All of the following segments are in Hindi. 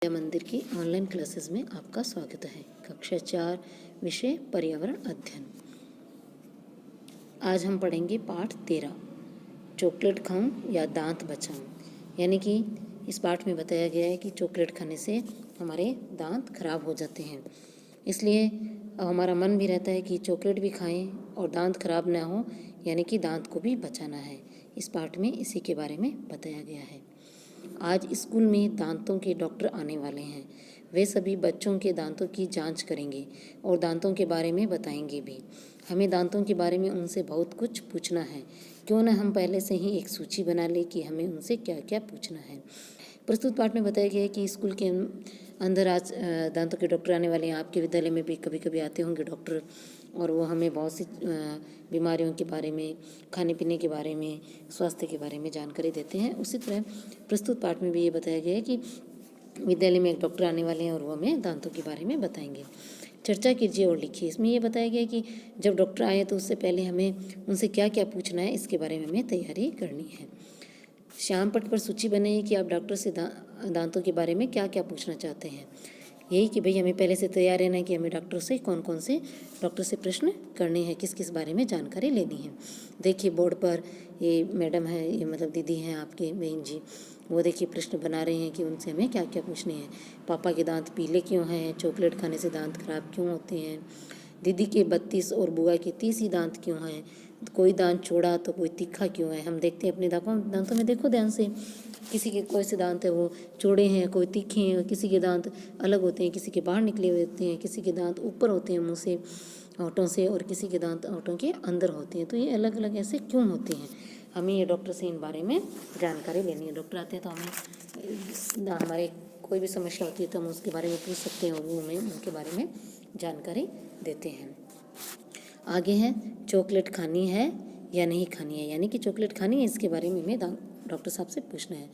विद्या मंदिर की ऑनलाइन क्लासेस में आपका स्वागत है। कक्षा 4 विषय पर्यावरण अध्ययन। आज हम पढ़ेंगे पाठ 13, चॉकलेट खाऊं या दांत बचाऊं। यानी कि इस पाठ में बताया गया है कि चॉकलेट खाने से हमारे दांत खराब हो जाते हैं, इसलिए अब हमारा मन भी रहता है कि चॉकलेट भी खाएं और दांत खराब ना हो, यानी कि दांत को भी बचाना है। इस पाठ में इसी के बारे में बताया गया है। आज स्कूल में दांतों के डॉक्टर आने वाले हैं। वे सभी बच्चों के दांतों की जांच करेंगे और दांतों के बारे में बताएंगे भी। हमें दांतों के बारे में उनसे बहुत कुछ पूछना है। क्यों न हम पहले से ही एक सूची बना लें कि हमें उनसे क्या क्या पूछना है। प्रस्तुत पाठ में बताया गया है कि स्कूल के अंदर आज दांतों के डॉक्टर आने वाले हैं। आपके विद्यालय में भी कभी कभी आते होंगे डॉक्टर, और वो हमें बहुत सी बीमारियों के बारे में, खाने पीने के बारे में, स्वास्थ्य के बारे में जानकारी देते हैं। उसी तरह प्रस्तुत पाठ में भी ये बताया गया है कि विद्यालय में एक डॉक्टर आने वाले हैं और वो हमें दांतों के बारे में बताएंगे। चर्चा कीजिए और लिखिए। इसमें ये बताया गया है कि जब डॉक्टर आए तो उससे पहले हमें उनसे क्या क्या पूछना है, इसके बारे में हमें तैयारी करनी है। श्याम पट पर सूची बनाइए कि आप डॉक्टर से दांतों के बारे में क्या क्या पूछना चाहते हैं। यही कि भाई हमें पहले से तैयार रहना है कि हमें डॉक्टर से कौन से डॉक्टर से प्रश्न करने हैं, किस किस बारे में जानकारी लेनी है। देखिए बोर्ड पर ये मैडम है, ये मतलब दीदी हैं आपके बहन जी, वो देखिए प्रश्न बना रहे हैं कि उनसे हमें क्या क्या पूछने हैं। पापा के दांत पीले क्यों हैं? चॉकलेट खाने से दांत खराब क्यों होते हैं? दीदी के 32 और बुआ के 30 ही दांत क्यों हैं? कोई दांत चौड़ा तो कोई तीखा क्यों है? हम देखते हैं अपने दांतों में, देखो ध्यान से, किसी के कोई से दांत है वो चौड़े हैं, कोई तीखे हैं, किसी के दांत अलग होते हैं, किसी के बाहर निकले हुए होते हैं, किसी के दांत ऊपर होते हैं मुंह से, होठों से, और किसी के दांत होठों के अंदर होते हैं। तो ये अलग अलग ऐसे क्यों होते हैं? हमें ये डॉक्टर से इन बारे में जानकारी लेनी है। डॉक्टर आते हैं तो हमें हमारे कोई भी समस्या होती है तो हम उसके बारे में पूछ सकते हैं और वो हमें उनके बारे में जानकारी देते हैं। आगे है चॉकलेट खानी है या नहीं खानी है, यानी कि चॉकलेट खानी है, इसके बारे में हमें डॉक्टर साहब से पूछना है।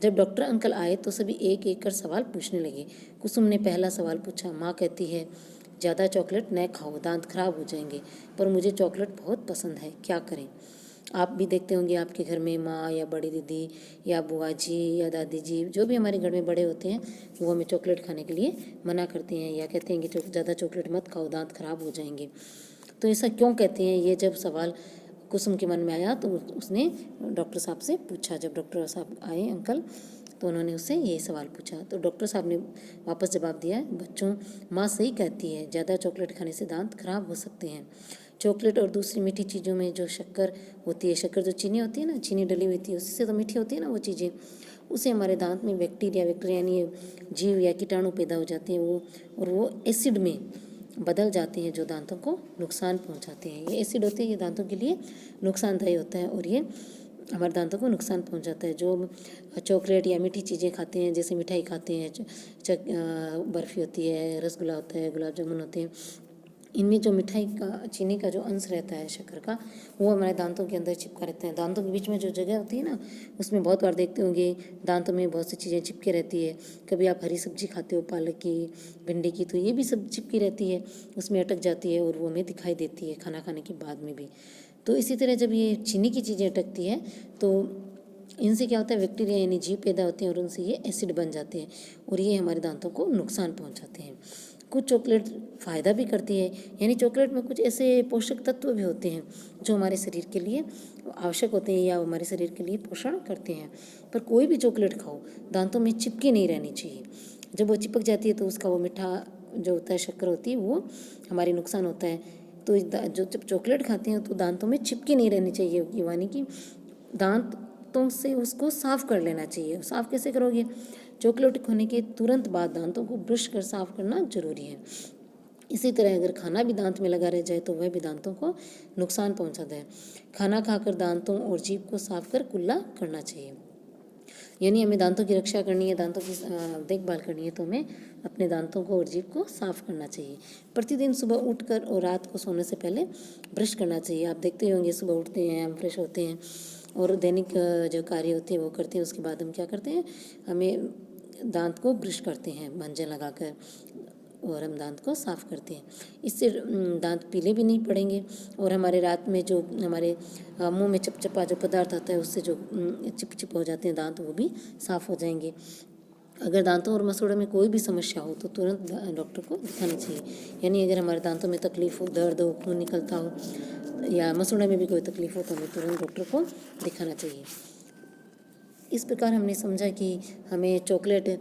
जब डॉक्टर अंकल आए तो सभी एक एक कर सवाल पूछने लगे। कुसुम ने पहला सवाल पूछा। माँ कहती है ज़्यादा चॉकलेट न खाओ, दांत खराब हो जाएंगे, पर मुझे चॉकलेट बहुत पसंद है, क्या करें? आप भी देखते होंगे आपके घर में माँ या बड़ी दीदी या बुआ जी या दादी जी, जो भी हमारे घर में बड़े होते हैं, वो हमें चॉकलेट खाने के लिए मना करते हैं या कहते हैं कि ज़्यादा चॉकलेट मत खाओ, दांत खराब हो जाएंगे। तो ऐसा क्यों कहते हैं? ये जब सवाल कुसुम के मन में आया तो उसने डॉक्टर साहब से पूछा। जब डॉक्टर साहब आए अंकल तो उन्होंने उससे ये सवाल पूछा, तो डॉक्टर साहब ने वापस जवाब दिया, बच्चों माँ सही कहती है, ज़्यादा चॉकलेट खाने से दांत खराब हो सकते हैं। चॉकलेट और दूसरी मीठी चीज़ों में जो शक्कर होती है, शक्कर जो चीनी होती है ना, चीनी डली हुई होती है, उससे तो मीठी होती है ना वो चीज़ें, उससे हमारे दांत में बैक्टीरिया यानी जीव या कीटाणु पैदा हो जाते हैं वो, और वो एसिड में बदल जाते हैं जो दांतों को नुकसान पहुंचाते हैं। ये एसिड होते हैं, ये दांतों के लिए नुकसानदायी होता है और ये हमारे दांतों को नुकसान पहुंचाता है। जो चॉकलेट या मीठी चीज़ें खाते हैं, जैसे मिठाई खाते हैं, बर्फ़ी होती है, रसगुल्ला होता है, गुलाब जामुन होते हैं, इनमें जो मिठाई का चीनी का जो अंश रहता है, शक्कर का, वो हमारे दांतों के अंदर चिपका रहता है। दांतों के बीच में जो जगह होती है ना, उसमें बहुत बार देखते होंगे दांतों में बहुत सी चीज़ें चिपके रहती है। कभी आप हरी सब्जी खाते हो, पालक की, भिंडी की, तो ये भी सब चिपकी रहती है, उसमें अटक जाती है और वो हमें दिखाई देती है खाना खाने के बाद में भी। तो इसी तरह जब ये चीनी की चीज़ें अटकती है तो इनसे क्या होता है, बैक्टीरिया यानी जीव पैदा होते हैं और उनसे ये एसिड बन जाते हैं और ये हमारे दांतों को नुकसान पहुंचाते हैं। कुछ चॉकलेट फ़ायदा भी करती है, यानी चॉकलेट में कुछ ऐसे पोषक तत्व भी होते हैं जो हमारे शरीर के लिए आवश्यक होते हैं या हमारे शरीर के लिए पोषण करते हैं। पर कोई भी चॉकलेट खाओ, दांतों में चिपकी नहीं रहनी चाहिए। जब वो चिपक जाती है तो उसका वो मीठा जो होता है, शक्कर होती है, वो हमारे नुकसान होता है। तो जो जब चॉकलेट खाते हैं तो दांतों में चिपकी नहीं रहनी चाहिए, यानी कि दांतों से उसको साफ़ कर लेना चाहिए। साफ़ कैसे करोगे? चॉकलेट खाने के तुरंत बाद दांतों को ब्रश कर साफ़ करना जरूरी है। इसी तरह अगर खाना भी दांत में लगा रह जाए तो वह भी दांतों को नुकसान पहुंचाता है। खाना खाकर दांतों और जीभ को साफ कर कुल्ला करना चाहिए। यानी हमें दांतों की रक्षा करनी है, दांतों की देखभाल करनी है, तो हमें अपने दांतों को और जीभ को साफ करना चाहिए। प्रतिदिन सुबह उठकर और रात को सोने से पहले ब्रश करना चाहिए। आप देखते होंगे सुबह उठते हैं, हम फ्रेश होते हैं और दैनिक जो कार्य होते हैं वो करते हैं, उसके बाद हम क्या करते हैं, हमें दांत को ब्रश करते हैं मंजन लगाकर और हम दांत को साफ़ करते हैं। इससे दांत पीले भी नहीं पड़ेंगे और हमारे रात में जो हमारे मुंह में चपचपा जो पदार्थ आता है उससे जो चिप चिप हो जाते हैं दांत, वो भी साफ़ हो जाएंगे। अगर दांतों और मसूड़ों में कोई भी समस्या हो तो तुरंत डॉक्टर को दिखाना चाहिए। यानी अगर हमारे दांतों में तकलीफ हो, दर्द हो, खून निकलता हो या मसूड़ों में भी कोई तकलीफ हो तो हमें तुरंत डॉक्टर को दिखाना चाहिए। इस प्रकार हमने समझा कि हमें चॉकलेट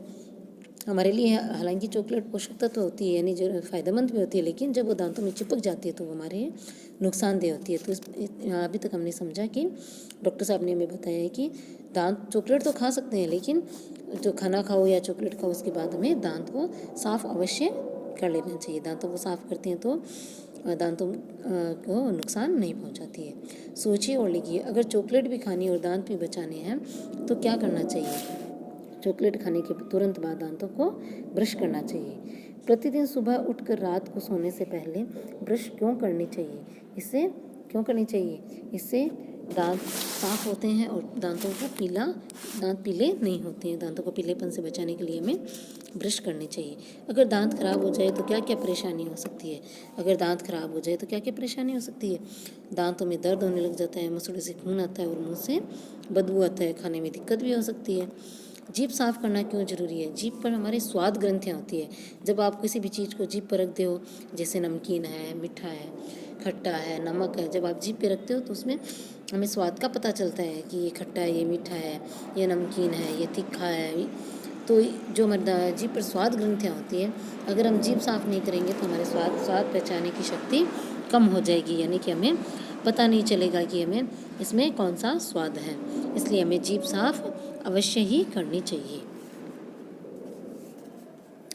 हमारे लिए, हालांकि चॉकलेट पोषक तत्व होती है यानी जो फ़ायदेमंद भी होती है, लेकिन जब वो दांतों में चिपक जाती है तो वो हमारे नुकसानदेह होती है। तो अभी तक हमने समझा कि डॉक्टर साहब ने हमें बताया है कि दांत चॉकलेट तो खा सकते हैं, लेकिन जो खाना खाओ या चॉकलेट खाओ उसके बाद हमें दांत को साफ़ अवश्य कर लेना चाहिए। दांतों को साफ़ करते हैं तो दांतों को नुकसान नहीं पहुंचाती है। सोचिए और लिखिए, अगर चॉकलेट भी खानी और दांत भी बचाने हैं तो क्या करना चाहिए। चॉकलेट खाने के तुरंत बाद दांतों को ब्रश करना चाहिए। प्रतिदिन सुबह उठकर रात को सोने से पहले ब्रश क्यों करनी चाहिए? इससे दांत साफ होते हैं और दांत पीले नहीं होते हैं। दांतों को पीलेपन से बचाने के लिए हमें ब्रश करनी चाहिए। अगर दांत खराब हो जाए तो क्या क्या परेशानी हो सकती है? दांतों में दर्द होने लग जाता है, मसूड़े से खून आता है और मुंह से बदबू आता है, खाने में दिक्कत भी हो सकती है। जीभ साफ करना क्यों जरूरी है? जीभ पर हमारे स्वाद ग्रंथियाँ होती है। जब आप किसी भी चीज़ को जीभ पर रखते हो, जैसे नमकीन है, मीठा है, खट्टा है, नमक है, जब आप जीभ पे रखते हो तो उसमें हमें स्वाद का पता चलता है कि ये खट्टा है, ये मीठा है, ये नमकीन है, ये तीखा है। तो जो हमारे जीभ पर स्वाद ग्रंथियाँ होती है, अगर हम जीभ साफ नहीं करेंगे तो हमारे स्वाद पहचानने की शक्ति कम हो जाएगी, यानी कि हमें पता नहीं चलेगा कि हमें इसमें कौन सा स्वाद है। इसलिए हमें जीभ साफ अवश्य ही करनी चाहिए।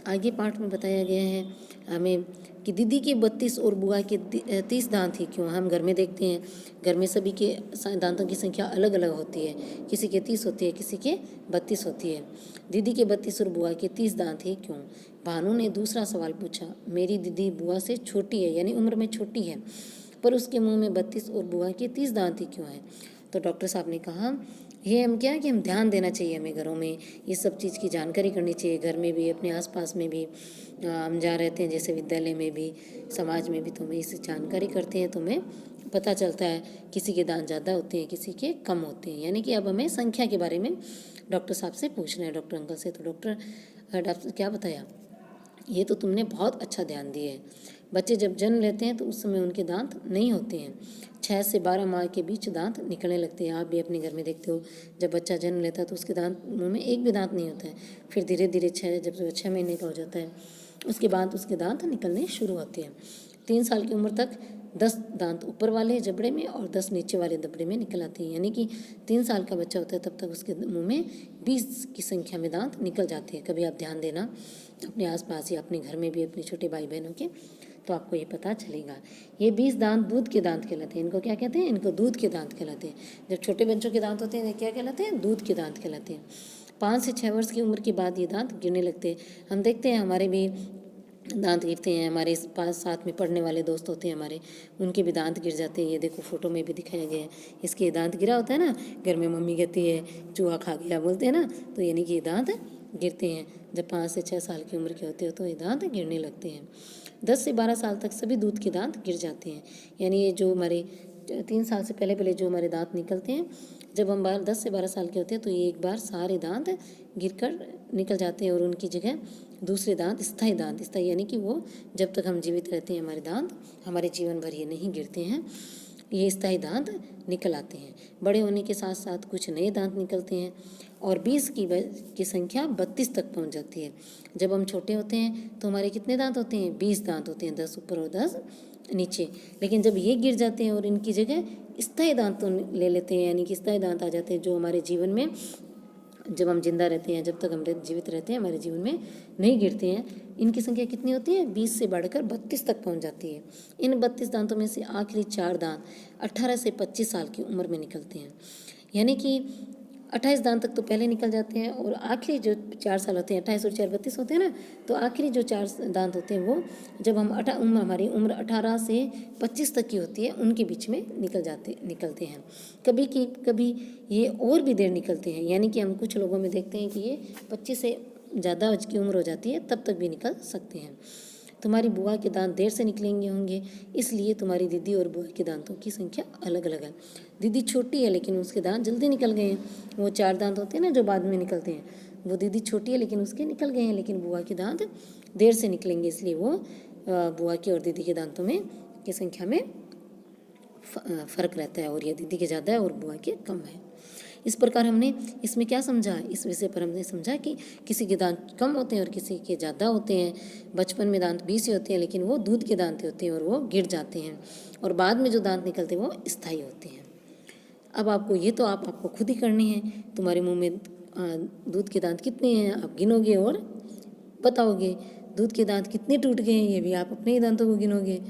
आगे पाठ में बताया गया है हमें कि दीदी के 32 और बुआ के 30 दांत ही क्यों? हम घर में देखते हैं, घर में सभी के दांतों की संख्या अलग अलग होती है। किसी के 30 होती है, किसी के 32 होती है। दीदी के 32 और बुआ के 30 दांत ही क्यों? भानु ने दूसरा सवाल पूछा। मेरी दीदी बुआ से छोटी है, यानी उम्र में छोटी है, पर उसके मुंह में 32 और बुआ के 30 दांत ही क्यों है? तो डॉक्टर साहब ने कहा ये हम क्या कि हम ध्यान देना चाहिए, हमें घरों में ये सब चीज़ की जानकारी करनी चाहिए। घर में भी, अपने आसपास में भी, हम जहाँ रहते हैं जैसे विद्यालय में भी, समाज में भी, तो हमें इससे जानकारी करते हैं तो हमें पता चलता है किसी के दांत ज़्यादा होते हैं, किसी के कम होते हैं। यानी कि अब हमें संख्या के बारे में डॉक्टर साहब से पूछना है, डॉक्टर अंकल से। तो डॉक्टर क्या बताया? ये तो तुमने बहुत अच्छा ध्यान दिया है। बच्चे जब जन्म लेते हैं तो उस समय उनके दांत नहीं होते हैं। 6 से 12 माह के बीच दांत निकलने लगते हैं। आप भी अपने घर में देखते हो, जब बच्चा जन्म लेता है तो उसके मुंह में एक भी दांत नहीं होता है। फिर धीरे धीरे जब 6 महीने का हो जाता है उसके बाद उसके दांत निकलने शुरू होते हैं। 3 साल की उम्र तक 10 दांत ऊपर वाले जबड़े में और 10 नीचे वाले जबड़े में निकल आते हैं। यानी कि 3 साल का बच्चा होता है तब तक उसके मुंह में 20 की संख्या में दांत निकल जाते हैं। कभी आप ध्यान देना अपने आसपास या अपने घर में भी, अपने छोटे भाई बहनों के, तो आपको ये पता चलेगा। ये 20 दांत दूध के दांत कहलाते हैं। इनको क्या कहते हैं? इनको दूध के दांत कहलाते हैं। जब छोटे बच्चों के दांत होते हैं क्या कहलाते हैं? दूध के दांत कहलाते हैं। 5 से 6 वर्ष की उम्र के बाद ये दांत गिरने लगते हैं। हम देखते हैं हमारे भी दांत गिरते हैं। हमारे पास साथ में पढ़ने वाले दोस्त होते हैं हमारे, उनके भी दांत गिर जाते हैं। ये देखो फोटो में भी दिखाया गया है, इसके दांत गिरा होता है ना। घर में मम्मी कहती है चूहा खा गया बोलते हैं ना, तो यानी कि ये दांत गिरते हैं। जब 5 से 6 साल की उम्र के होते हो तो ये दांत गिरने लगते हैं। 10 से 12 साल तक सभी दूध के दांत गिर जाते हैं। यानी ये जो हमारे 3 साल से पहले जो हमारे दांत निकलते हैं, जब हम 10 से 12 साल के होते हैं तो ये एक बार सारे दांत गिरकर निकल जाते हैं और उनकी जगह दूसरे दांत, स्थायी यानी कि वो जब तक हम जीवित रहते हैं हमारे दांत, हमारे जीवन भर ये नहीं गिरते हैं, ये स्थायी दांत निकल आते हैं। बड़े होने के साथ साथ कुछ नए दांत निकलते हैं और 20 की संख्या 32 तक पहुंच जाती है। जब हम छोटे होते हैं तो हमारे कितने दांत होते हैं? 20 दांत होते हैं, 10 ऊपर और 10 नीचे। लेकिन जब ये गिर जाते हैं और इनकी जगह स्थायी दांत तो ले लेते हैं, यानी कि स्थायी दांत आ जाते हैं, जो हमारे जीवन में, जब हम जिंदा रहते हैं, जब तक हम जीवित रहते हैं, हमारे जीवन में नहीं गिरते हैं। इनकी संख्या कितनी होती है? 20 से बढ़कर 32 तक पहुंच जाती है। इन 32 दांतों में से आखिरी 4 दांत 18 से 25 साल की उम्र में निकलते हैं। यानी कि 28 दांत तक तो पहले निकल जाते हैं और आखिरी जो 4 साल होते हैं, 28 और 4 32 होते हैं ना, तो आखिरी जो 4 दांत होते हैं वो जब हम हमारी उम्र 18 से 25 तक की होती है, उनके बीच में निकलते हैं। कभी ये और भी देर निकलते हैं। यानी कि हम कुछ लोगों में देखते हैं कि ये 25 से ज़्यादा की उम्र हो जाती है तब तक भी निकल सकते हैं। तुम्हारी बुआ के दांत देर से निकलेंगे होंगे, इसलिए तुम्हारी दीदी और बुआ के दांतों की संख्या अलग अलग है। दीदी छोटी है लेकिन उसके दांत जल्दी निकल गए हैं। वो 4 दांत होते हैं ना जो बाद में निकलते हैं, वो दीदी छोटी है लेकिन उसके निकल गए हैं, लेकिन बुआ के दांत देर से निकलेंगे, इसलिए वो बुआ के और दीदी के दांतों में की संख्या में फ़र्क रहता है, और ये दीदी के ज़्यादा है और बुआ के कम है। इस प्रकार हमने इसमें क्या समझा, इस विषय पर हमने समझा कि किसी के दांत कम होते हैं और किसी के ज़्यादा होते हैं। बचपन में दांत 20 ही होते हैं, लेकिन वो दूध के दांत होते हैं और वो गिर जाते हैं, और बाद में जो दांत निकलते हैं वो स्थायी होते हैं। अब आपको ये तो आपको खुद ही करनी है। तुम्हारे मुंह में दूध के दांत कितने हैं आप गिनोगे और बताओगे। दूध के दांत कितने टूट गए हैं ये भी आप अपने ही दांतों को गिनोगे।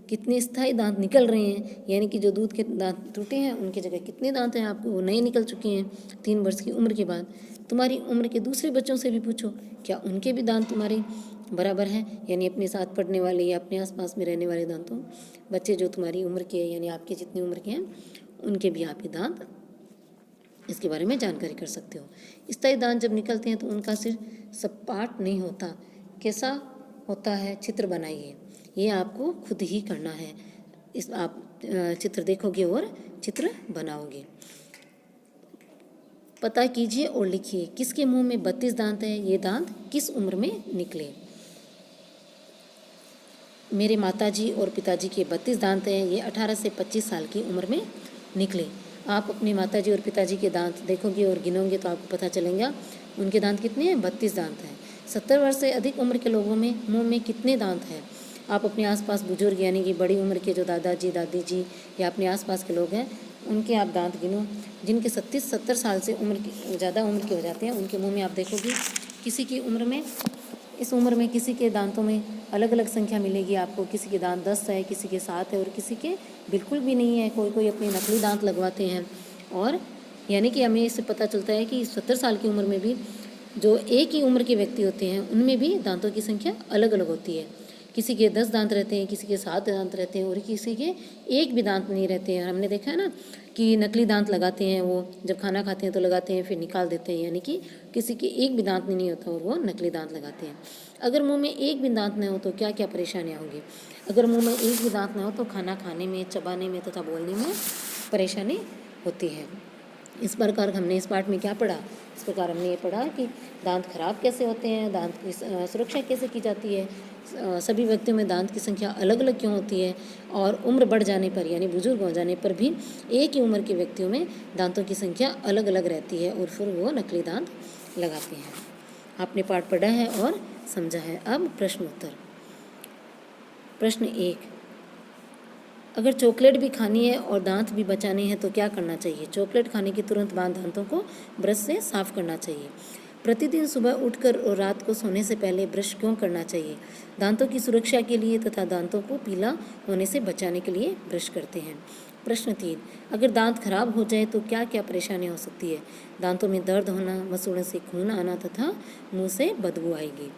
कितने स्थायी दांत निकल रहे हैं, यानी कि जो दूध के दांत टूटे हैं उनकी जगह कितने दांत हैं आपको वो नए निकल चुके हैं 3 वर्ष की उम्र के बाद। तुम्हारी उम्र के दूसरे बच्चों से भी पूछो, क्या उनके भी दांत तुम्हारे बराबर हैं, यानी अपने साथ पढ़ने वाले या अपने आसपास में रहने वाले दांतों बच्चे जो तुम्हारी उम्र के यानी आपके जितनी उम्र के हैं उनके भी आपके दांत, इसके बारे में जानकारी कर सकते हो। स्थायी दांत जब निकलते हैं तो उनका सिर सपाट नहीं होता, कैसा होता है, चित्र बनाइए। ये आपको खुद ही करना है। इस आप चित्र देखोगे और चित्र बनाओगे। पता कीजिए और लिखिए किसके मुंह में 32 दांत है, ये दांत किस उम्र में निकले। मेरे माताजी और पिताजी के 32 दांत हैं, ये 18 से 25 साल की उम्र में निकले। आप अपने माताजी और पिताजी के दांत देखोगे और गिनोगे तो आपको पता चलेगा उनके दांत कितने हैं, 32 दांत हैं। 70 वर्ष से अधिक उम्र के लोगों में मुंह में कितने दांत हैं। आप अपने आसपास बुजुर्ग यानी कि बड़ी उम्र के जो दादाजी दादी जी या अपने आसपास के लोग हैं उनके आप दांत गिनो। जिनके 36-70 साल से ज़्यादा उम्र के हो जाते हैं उनके मुँह में आप देखोगे किसी की उम्र में, इस उम्र में किसी के दांतों में अलग अलग संख्या मिलेगी आपको। किसी के दांत 10 है, किसी के 7 है और किसी के बिल्कुल भी नहीं है। कोई अपने नकली दांत लगवाते हैं, और यानी कि हमें इससे पता चलता है कि 70 साल की उम्र में भी जो एक ही उम्र के व्यक्ति होते हैं उनमें भी दांतों की संख्या अलग अलग होती है। किसी के 10 दांत रहते हैं, किसी के 7 दांत रहते हैं और किसी के एक भी दांत नहीं रहते हैं। हमने देखा है ना कि नकली दांत लगाते हैं, वो जब खाना खाते हैं तो लगाते हैं फिर निकाल देते हैं, यानी कि किसी के एक भी दांत नहीं होता और वो नकली दांत लगाते हैं। अगर मुंह में एक भी दांत न हो तो क्या क्या परेशानियाँ होंगी। अगर मुंह में एक भी दांत न हो तो खाना खाने में, चबाने में तथा बोलने में परेशानी होती है। इस प्रकार हमने इस पाठ में क्या पढ़ा, इस प्रकार हमने ये पढ़ा कि दांत खराब कैसे होते हैं, दांत की सुरक्षा कैसे की जाती है, सभी व्यक्तियों में दांत की संख्या अलग अलग क्यों होती है, और उम्र बढ़ जाने पर यानी बुजुर्ग हो जाने पर भी एक ही उम्र के व्यक्तियों में दांतों की संख्या अलग अलग रहती है और फिर वो नकली दांत लगाते हैं। आपने पाठ पढ़ा है और समझा है। अब प्रश्न उत्तर। प्रश्न 1, अगर चॉकलेट भी खानी है और दांत भी बचाने हैं तो क्या करना चाहिए। चॉकलेट खाने के तुरंत बाद दांतों को ब्रश से साफ करना चाहिए। प्रतिदिन सुबह उठकर और रात को सोने से पहले ब्रश क्यों करना चाहिए। दांतों की सुरक्षा के लिए तथा दांतों को पीला होने से बचाने के लिए ब्रश करते हैं। प्रश्न 3, अगर दांत खराब हो जाए तो क्या क्या परेशानी हो सकती है। दांतों में दर्द होना, मसूड़ों से खून आना तथा मुंह से बदबू आएगी।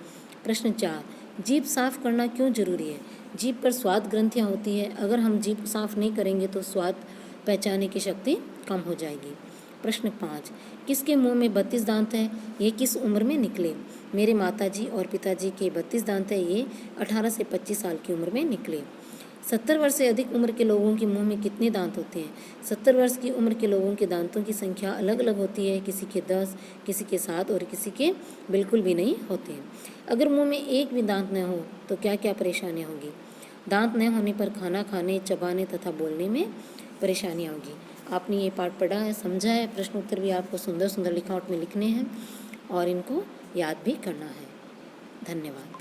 प्रश्न 4, जीभ साफ करना क्यों जरूरी है। जीभ पर स्वाद ग्रंथियाँ होती है, अगर हम जीभ साफ नहीं करेंगे तो स्वाद पहचानने की शक्ति कम हो जाएगी। प्रश्न 5, किसके मुंह में 32 दांत है, ये किस उम्र में निकले। मेरे माताजी और पिताजी के 32 दांत है, ये 18 से 25 साल की उम्र में निकले। 70 वर्ष से अधिक उम्र के लोगों के मुंह में कितने दांत होते हैं। 70 वर्ष की उम्र के लोगों के दांतों की संख्या अलग अलग होती है, किसी के 10, किसी के 7 और किसी के बिल्कुल भी नहीं होते हैं। अगर मुंह में एक भी दांत न हो तो क्या क्या परेशानियाँ होंगी। दांत न होने पर खाना खाने, चबाने तथा बोलने में परेशानियाँ होगी। आपने ये पाठ पढ़ा है, समझा है। प्रश्न उत्तर भी आपको सुंदर सुंदर लिखावट में लिखने हैं और इनको याद भी करना है। धन्यवाद।